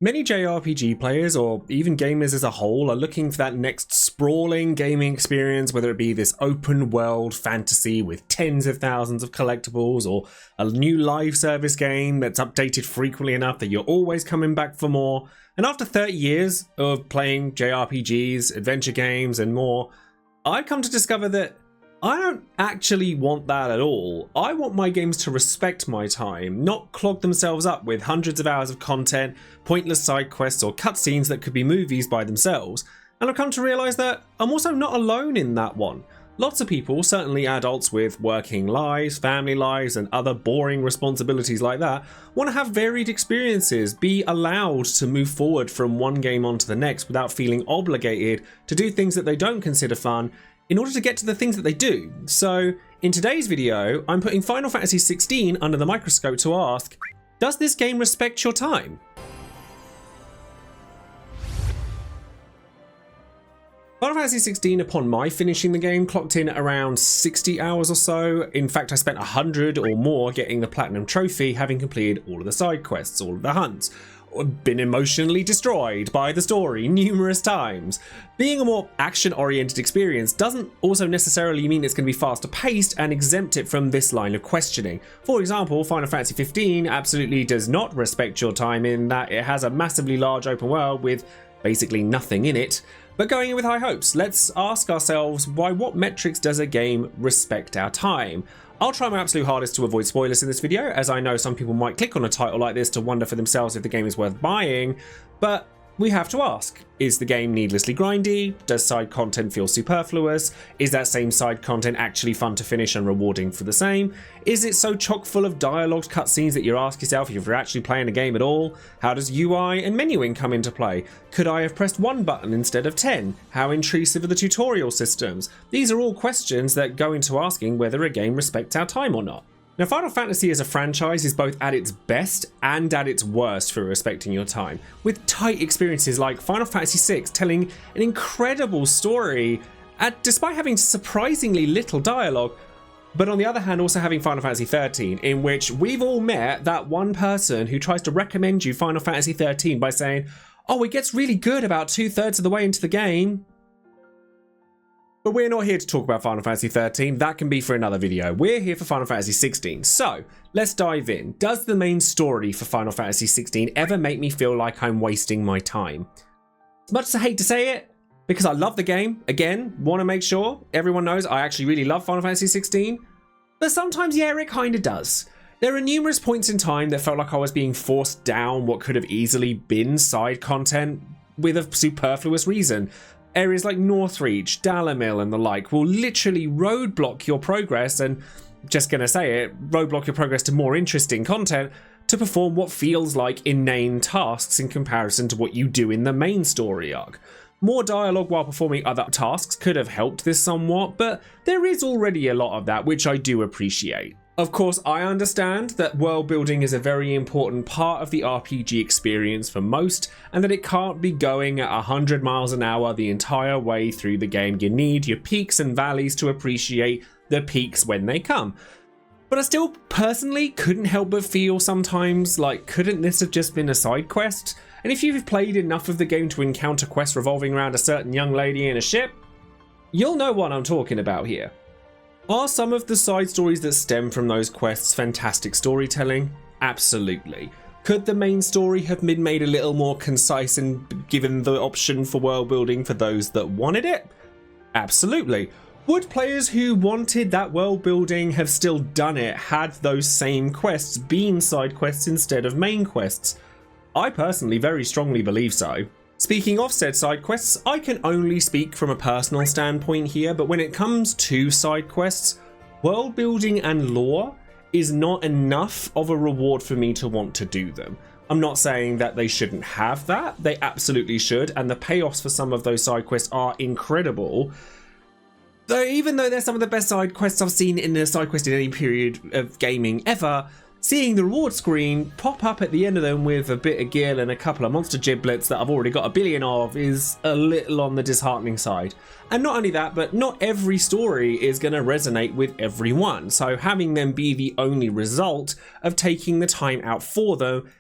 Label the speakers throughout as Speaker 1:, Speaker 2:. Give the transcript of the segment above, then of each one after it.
Speaker 1: Many JRPG players, or even gamers as a whole, are looking for that next sprawling gaming experience, whether it be this open world fantasy with tens of thousands of collectibles, or a new live service game that's updated frequently enough that you're always coming back for more. And after 30 years of playing JRPGs, adventure games, and more, I've come to discover that I don't actually want that at all. I want my games to respect my time, not clog themselves up with hundreds of hours of content, pointless side quests, or cutscenes that could be movies by themselves. And I've come to realise that I'm also not alone in that one. Lots of people, certainly adults with working lives, family lives, and other boring responsibilities like that, want to have varied experiences, be allowed to move forward from one game onto the next without feeling obligated to do things that they don't consider fun, in order to get to the things that they do. So in today's video, I'm putting Final Fantasy XVI under the microscope to ask, does this game respect your time? Final Fantasy XVI, upon my finishing the game, clocked in around 60 hours or so. In fact, I spent 100 or more getting the Platinum Trophy, having completed all of the side quests, all of the hunts. Been emotionally destroyed by the story numerous times. Being a more action-oriented experience doesn't also necessarily mean it's going to be faster paced and exempt it from this line of questioning. For example, Final Fantasy XV absolutely does not respect your time in that it has a massively large open world with basically nothing in it. But going in with high hopes, let's ask ourselves, by what metrics does a game respect our time? I'll try my absolute hardest to avoid spoilers in this video, as I know some people might click on a title like this to wonder for themselves if the game is worth buying, but we have to ask, is the game needlessly grindy? Does side content feel superfluous? Is that same side content actually fun to finish and rewarding for the same? Is it so chock full of dialogued cutscenes that you ask yourself if you're actually playing a game at all? How does UI and menuing come into play? Could I have pressed one button instead of 10? How intrusive are the tutorial systems? These are all questions that go into asking whether a game respects our time or not. Now, Final Fantasy as a franchise is both at its best and at its worst for respecting your time, with tight experiences like Final Fantasy VI telling an incredible story, despite having surprisingly little dialogue, but on the other hand also having Final Fantasy XIII, in which we've all met that one person who tries to recommend you Final Fantasy XIII by saying, oh, it gets really good about 2/3 of the way into the game. But we're not here to talk about Final Fantasy XIII, that can be for another video. We're here for Final Fantasy XVI. So, let's dive in. Does the main story for Final Fantasy XVI ever make me feel like I'm wasting my time? As much as I hate to say it, because I love the game, again, want to make sure everyone knows I actually really love Final Fantasy XVI, but sometimes, yeah, it kind of does. There are numerous points in time that felt like I was being forced down what could have easily been side content with a superfluous reason. Areas like Northreach, Dalamil and the like will literally roadblock your progress, and just gonna say it, roadblock your progress to more interesting content to perform what feels like inane tasks in comparison to what you do in the main story arc. More dialogue while performing other tasks could have helped this somewhat, but there is already a lot of that, which I do appreciate. Of course, I understand that world building is a very important part of the RPG experience for most, and that it can't be going at 100 miles an hour the entire way through the game. You need your peaks and valleys to appreciate the peaks when they come. But I still personally couldn't help but feel sometimes like, couldn't this have just been a side quest? And if you've played enough of the game to encounter quests revolving around a certain young lady in a ship, you'll know what I'm talking about here. Are some of the side stories that stem from those quests fantastic storytelling? Absolutely. Could the main story have been made a little more concise and given the option for world building for those that wanted it? Absolutely. Would players who wanted that world building have still done it had those same quests been side quests instead of main quests? I personally very strongly believe so. Speaking of said side quests, I can only speak from a personal standpoint here, but when it comes to side quests, world building and lore is not enough of a reward for me to want to do them. I'm not saying that they shouldn't have that, they absolutely should, and the payoffs for some of those side quests are incredible. Though even though they're some of the best side quests I've seen in a side quest in any period of gaming ever, seeing the reward screen pop up at the end of them with a bit of gil and a couple of monster giblets that I've already got a billion of is a little on the disheartening side. And not only that, but not every story is going to resonate with everyone, so having them be the only result of taking the time out for them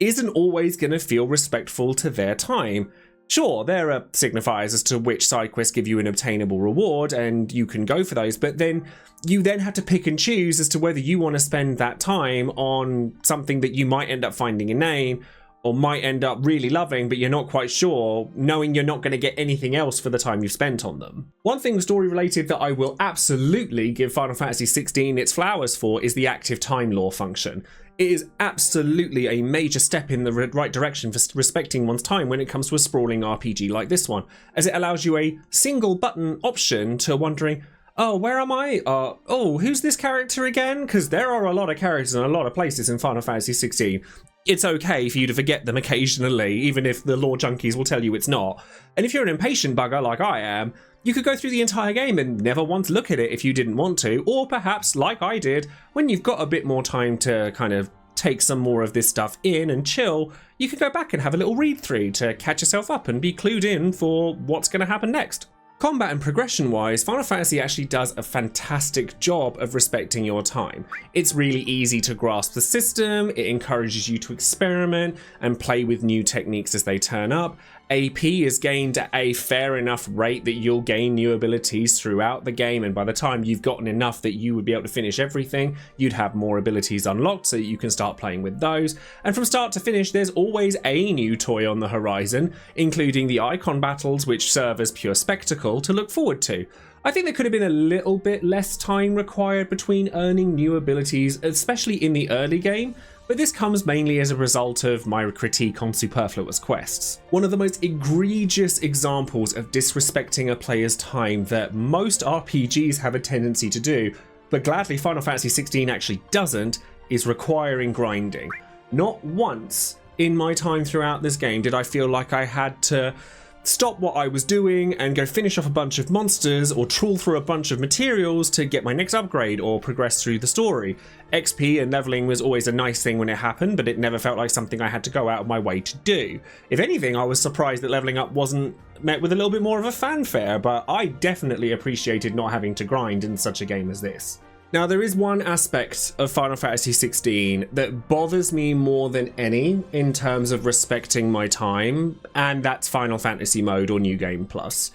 Speaker 1: isn't always going to feel respectful to their time. Sure, there are signifiers as to which side quests give you an obtainable reward, and you can go for those, but then you then have to pick and choose as to whether you want to spend that time on something that you might end up finding inane, or might end up really loving, but you're not quite sure, knowing you're not going to get anything else for the time you've spent on them. One thing story related that I will absolutely give Final Fantasy XVI its flowers for is the active time lore function. It is absolutely a major step in the right direction for respecting one's time when it comes to a sprawling RPG like this one, as it allows you a single button option to wondering, oh, where am I? Oh, who's this character again? Because there are a lot of characters in a lot of places in Final Fantasy XVI. It's okay for you to forget them occasionally, even if the lore junkies will tell you it's not. And if you're an impatient bugger like I am, you could go through the entire game and never once look at it if you didn't want to, or perhaps, like I did, when you've got a bit more time to kind of take some more of this stuff in and chill, you can go back and have a little read through to catch yourself up and be clued in for what's going to happen next. Combat and progression wise, Final Fantasy actually does a fantastic job of respecting your time. It's really easy to grasp the system, it encourages you to experiment and play with new techniques as they turn up. AP is gained at a fair enough rate that you'll gain new abilities throughout the game, and by the time you've gotten enough that you would be able to finish everything, you'd have more abilities unlocked so that you can start playing with those. And from start to finish, there's always a new toy on the horizon, including the icon battles, which serve as pure spectacle to look forward to. I think there could have been a little bit less time required between earning new abilities, especially in the early game, but this comes mainly as a result of my critique on superfluous quests. One of the most egregious examples of disrespecting a player's time that most RPGs have a tendency to do, but gladly Final Fantasy XVI actually doesn't, is requiring grinding. Not once in my time throughout this game did I feel like I had to stop what I was doing and go finish off a bunch of monsters or trawl through a bunch of materials to get my next upgrade or progress through the story. XP and leveling was always a nice thing when it happened, but it never felt like something I had to go out of my way to do. If anything, I was surprised that leveling up wasn't met with a little bit more of a fanfare, but I definitely appreciated not having to grind in such a game as this. Now, there is one aspect of Final Fantasy XVI that bothers me more than any in terms of respecting my time, and that's Final Fantasy Mode or New Game Plus.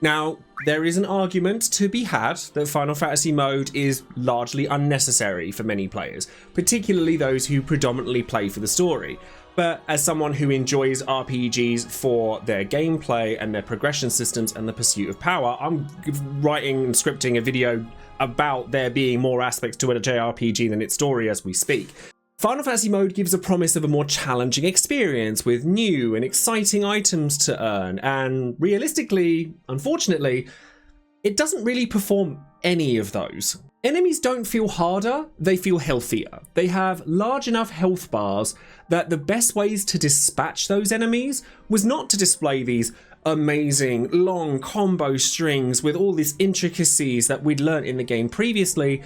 Speaker 1: Now, there is an argument to be had that Final Fantasy Mode is largely unnecessary for many players, particularly those who predominantly play for the story. But as someone who enjoys RPGs for their gameplay and their progression systems and the pursuit of power, I'm writing and scripting a video about there being more aspects to a JRPG than its story as we speak. Final Fantasy Mode gives a promise of a more challenging experience with new and exciting items to earn, and realistically, unfortunately, it doesn't really perform any of those. Enemies don't feel harder, they feel healthier. They have large enough health bars that the best ways to dispatch those enemies was not to display these amazing long combo strings with all these intricacies that we'd learnt in the game previously,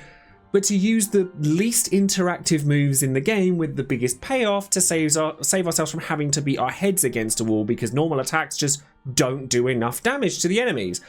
Speaker 1: but to use the least interactive moves in the game with the biggest payoff to save ourselves from having to beat our heads against a wall because normal attacks just don't do enough damage to the enemies.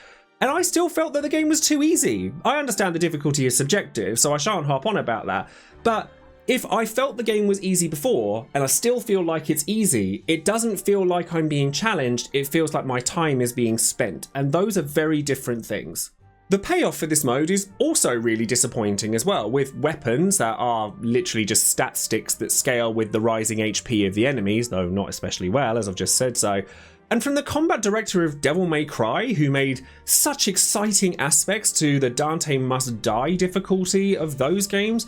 Speaker 1: And I still felt that the game was too easy. I understand the difficulty is subjective, so I shan't harp on about that, but if I felt the game was easy before, and I still feel like it's easy, it doesn't feel like I'm being challenged, it feels like my time is being spent, and those are very different things. The payoff for this mode is also really disappointing as well, with weapons that are literally just stat sticks that scale with the rising HP of the enemies, though not especially well, as I've just said so. And from the combat director of Devil May Cry, who made such exciting aspects to the Dante Must Die difficulty of those games,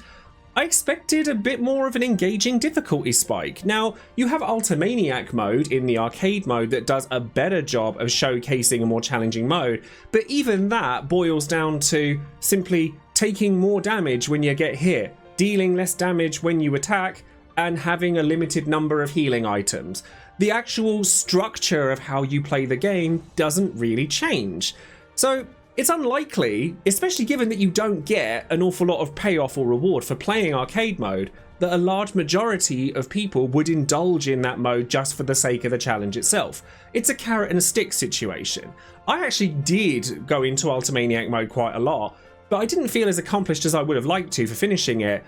Speaker 1: I expected a bit more of an engaging difficulty spike. Now, you have Ultimaniac mode in the arcade mode that does a better job of showcasing a more challenging mode, but even that boils down to simply taking more damage when you get hit, dealing less damage when you attack, and having a limited number of healing items. The actual structure of how you play the game doesn't really change. So it's unlikely, especially given that you don't get an awful lot of payoff or reward for playing arcade mode, that a large majority of people would indulge in that mode just for the sake of the challenge itself. It's a carrot and a stick situation. I actually did go into Ultimaniac mode quite a lot, but I didn't feel as accomplished as I would have liked to for finishing it,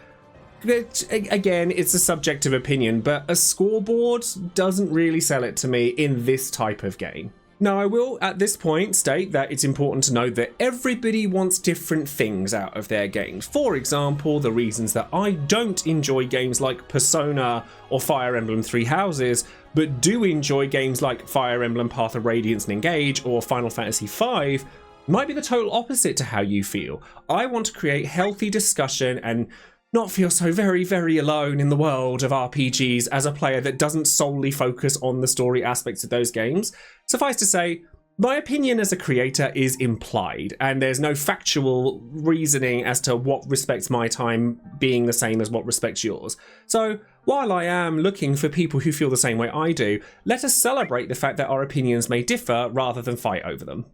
Speaker 1: that, again, it's a subjective opinion, but a scoreboard doesn't really sell it to me in this type of game. Now, I will at this point state that it's important to note that everybody wants different things out of their games. For example, the reasons that I don't enjoy games like Persona or Fire Emblem Three Houses, but do enjoy games like Fire Emblem Path of Radiance and Engage or Final Fantasy V, might be the total opposite to how you feel. I want to create healthy discussion and not feel so very, very alone in the world of RPGs as a player that doesn't solely focus on the story aspects of those games. Suffice to say, my opinion as a creator is implied, and there's no factual reasoning as to what respects my time being the same as what respects yours. So, while I am looking for people who feel the same way I do, let us celebrate the fact that our opinions may differ rather than fight over them.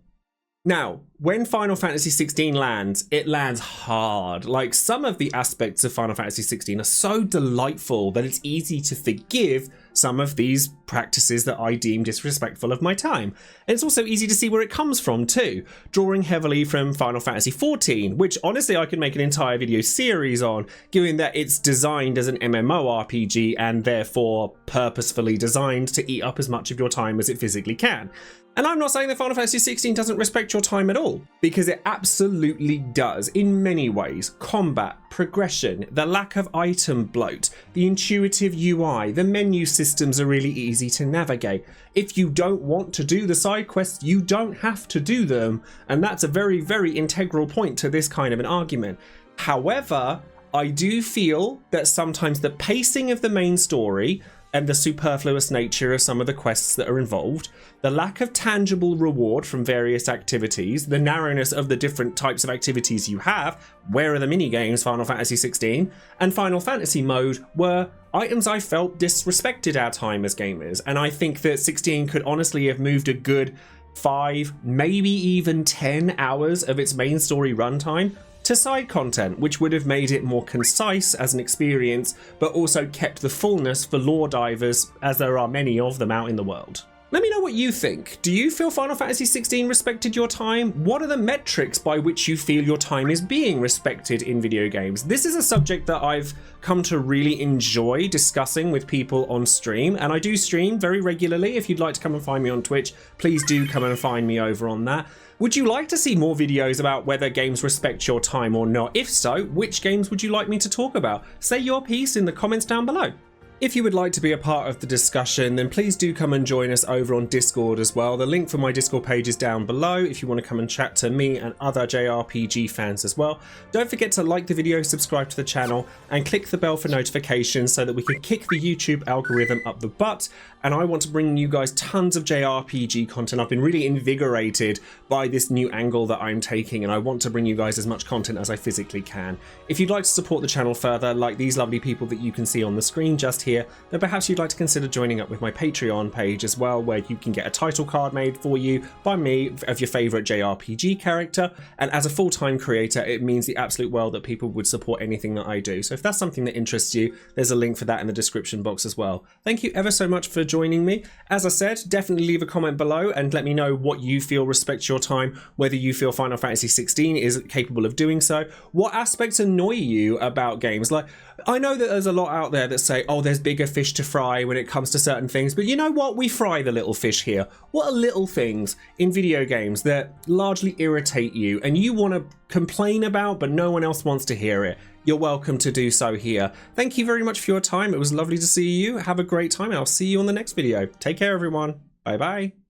Speaker 1: Now, when Final Fantasy XVI lands, it lands hard. Like, some of the aspects of Final Fantasy XVI are so delightful that it's easy to forgive some of these practices that I deem disrespectful of my time. And it's also easy to see where it comes from too, drawing heavily from Final Fantasy XIV, which honestly I could make an entire video series on, given that it's designed as an MMORPG and therefore purposefully designed to eat up as much of your time as it physically can. And I'm not saying that Final Fantasy XVI doesn't respect your time at all, because it absolutely does in many ways. Combat, progression, the lack of item bloat, the intuitive UI, the menu systems are really easy to navigate. If you don't want to do the side quests, you don't have to do them, and that's a very, very integral point to this kind of an argument. However, I do feel that sometimes the pacing of the main story and the superfluous nature of some of the quests that are involved, the lack of tangible reward from various activities, the narrowness of the different types of activities you have, where are the minigames, Final Fantasy XVI, and Final Fantasy mode were items I felt disrespected our time as gamers, and I think that 16 could honestly have moved a good 5, maybe even 10 hours of its main story runtime to side content, which would have made it more concise as an experience, but also kept the fullness for lore divers, as there are many of them out in the world. Let me know what you think. Do you feel Final Fantasy XVI respected your time? What are the metrics by which you feel your time is being respected in video games? This is a subject that I've come to really enjoy discussing with people on stream, and I do stream very regularly. If you'd like to come and find me on Twitch, please do come and find me over on that. Would you like to see more videos about whether games respect your time or not? If so, which games would you like me to talk about? Say your piece in the comments down below. If you would like to be a part of the discussion, then please do come and join us over on Discord as well. The link for my Discord page is down below if you want to come and chat to me and other JRPG fans as well. Don't forget to like the video, subscribe to the channel, and click the bell for notifications so that we can kick the YouTube algorithm up the butt. And I want to bring you guys tons of JRPG content. I've been really invigorated by this new angle that I'm taking, and I want to bring you guys as much content as I physically can. If you'd like to support the channel further, like these lovely people that you can see on the screen just here, then perhaps you'd like to consider joining up with my Patreon page as well, where you can get a title card made for you by me of your favorite JRPG character. And as a full-time creator, it means the absolute world that people would support anything that I do. So if that's something that interests you, there's a link for that in the description box as well. Thank you ever so much for joining me. As I said, definitely leave a comment below and let me know what you feel respects your time, whether you feel Final Fantasy XVI is capable of doing so, what aspects annoy you about games. Like, I know that there's a lot out there that say, oh, there's bigger fish to fry when it comes to certain things, but you know what? We fry the little fish here. What are little things in video games that largely irritate you and you want to complain about, but no one else wants to hear it? You're welcome to do so here. Thank you very much for your time. It was lovely to see you. Have a great time, and I'll see you on the next video. Take care, everyone. Bye bye.